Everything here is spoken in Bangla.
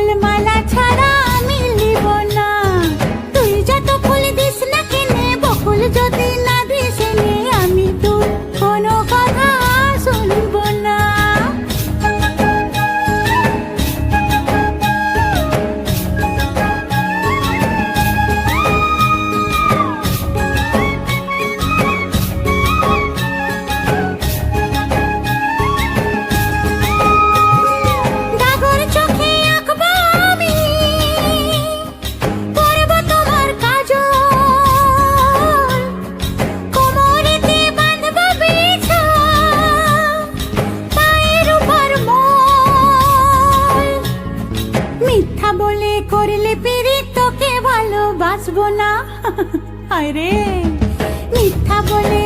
ফুল মালা ছাড়া আমি নিব না। তুই যত ফুল দিস না কেনে, বকুল যদি না দিস নে, আমি তোর কোনো কথা শুনব না। ডাগর চোখে আঁকবো আমি, পরব তোমার কাজল, কোমরেতে বাঁধব বিছা, পায়ের উপর মল। মিথ্যা বলে করলে পিরিত, তোকে ভালোবাসবো না। হায় রে, মিথ্যা বলে